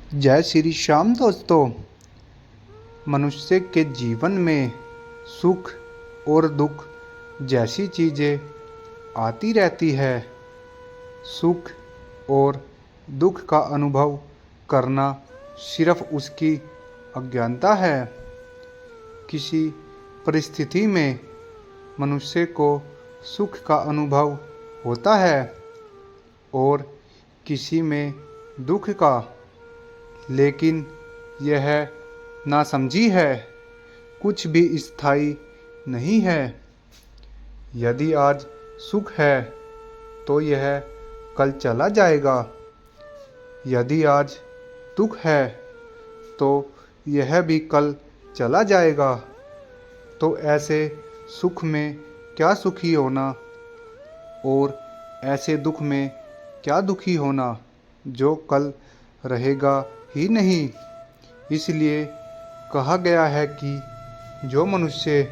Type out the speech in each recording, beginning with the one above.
जय श्री श्याम दोस्तों। मनुष्य के जीवन में सुख और दुख जैसी चीज़ें आती रहती है। सुख और दुख का अनुभव करना सिर्फ उसकी अज्ञानता है। किसी परिस्थिति में मनुष्य को सुख का अनुभव होता है और किसी में दुख का, लेकिन यह नासमझी है। कुछ भी स्थायी नहीं है। यदि आज सुख है तो यह कल चला जाएगा। यदि आज दुख है तो यह भी कल चला जाएगा। तो ऐसे सुख में क्या सुखी होना और ऐसे दुख में क्या दुखी होना जो कल रहेगा ही नहीं। इसलिए कहा गया है कि जो मनुष्य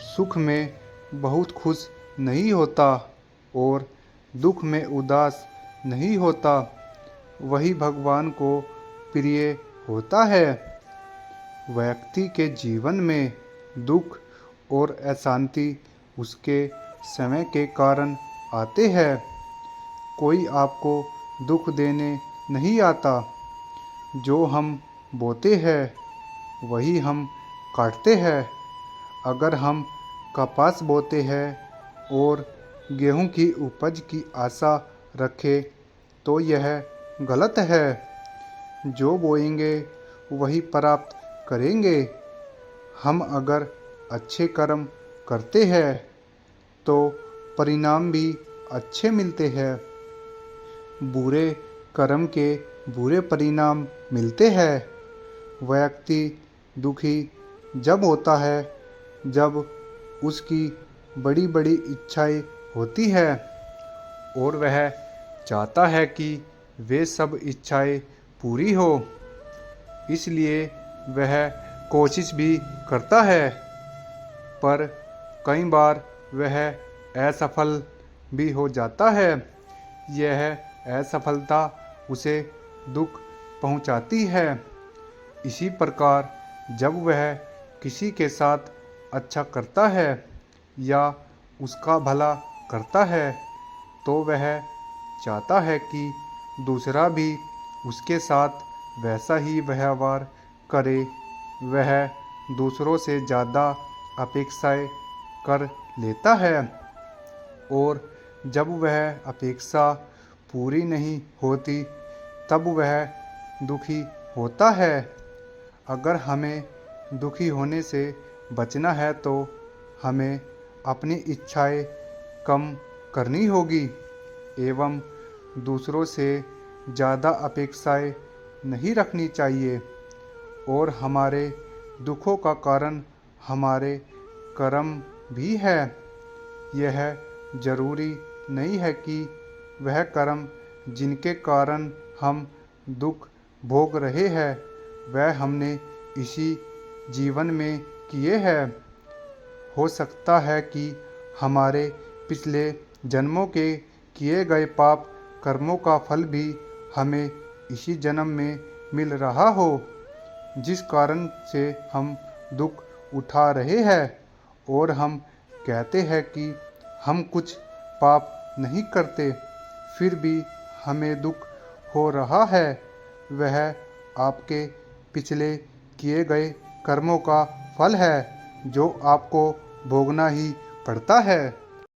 सुख में बहुत खुश नहीं होता और दुख में उदास नहीं होता, वही भगवान को प्रिय होता है। व्यक्ति के जीवन में दुख और अशांति उसके समय के कारण आते हैं। कोई आपको दुख देने नहीं आता। जो हम बोते हैं वही हम काटते हैं। अगर हम कपास बोते हैं और गेहूं की उपज की आशा रखें तो यह गलत है। जो बोएंगे वही प्राप्त करेंगे। हम अगर अच्छे कर्म करते हैं तो परिणाम भी अच्छे मिलते हैं। बुरे कर्म के बुरे परिणाम मिलते हैं। व्यक्ति दुखी जब होता है जब उसकी बड़ी बड़ी इच्छाएं होती है और वह चाहता है कि वे सब इच्छाएं पूरी हो। इसलिए वह कोशिश भी करता है, पर कई बार वह असफल भी हो जाता है। यह असफलता उसे दुख पहुंचाती है। इसी प्रकार जब वह किसी के साथ अच्छा करता है या उसका भला करता है तो वह चाहता है कि दूसरा भी उसके साथ वैसा ही व्यवहार करे। वह दूसरों से ज़्यादा अपेक्षाएं कर लेता है और जब वह अपेक्षा पूरी नहीं होती तब वह दुखी होता है। अगर हमें दुखी होने से बचना है तो हमें अपनी इच्छाएं कम करनी होगी एवं दूसरों से ज़्यादा अपेक्षाएं नहीं रखनी चाहिए। और हमारे दुखों का कारण हमारे कर्म भी है। यह जरूरी नहीं है कि वह कर्म जिनके कारण हम दुख भोग रहे हैं वह हमने इसी जीवन में किए हैं। हो सकता है कि हमारे पिछले जन्मों के किए गए पाप कर्मों का फल भी हमें इसी जन्म में मिल रहा हो, जिस कारण से हम दुख उठा रहे हैं। और हम कहते हैं कि हम कुछ पाप नहीं करते, फिर भी हमें दुख हो रहा है। वह आपके पिछले किए गए कर्मों का फल है जो आपको भोगना ही पड़ता है।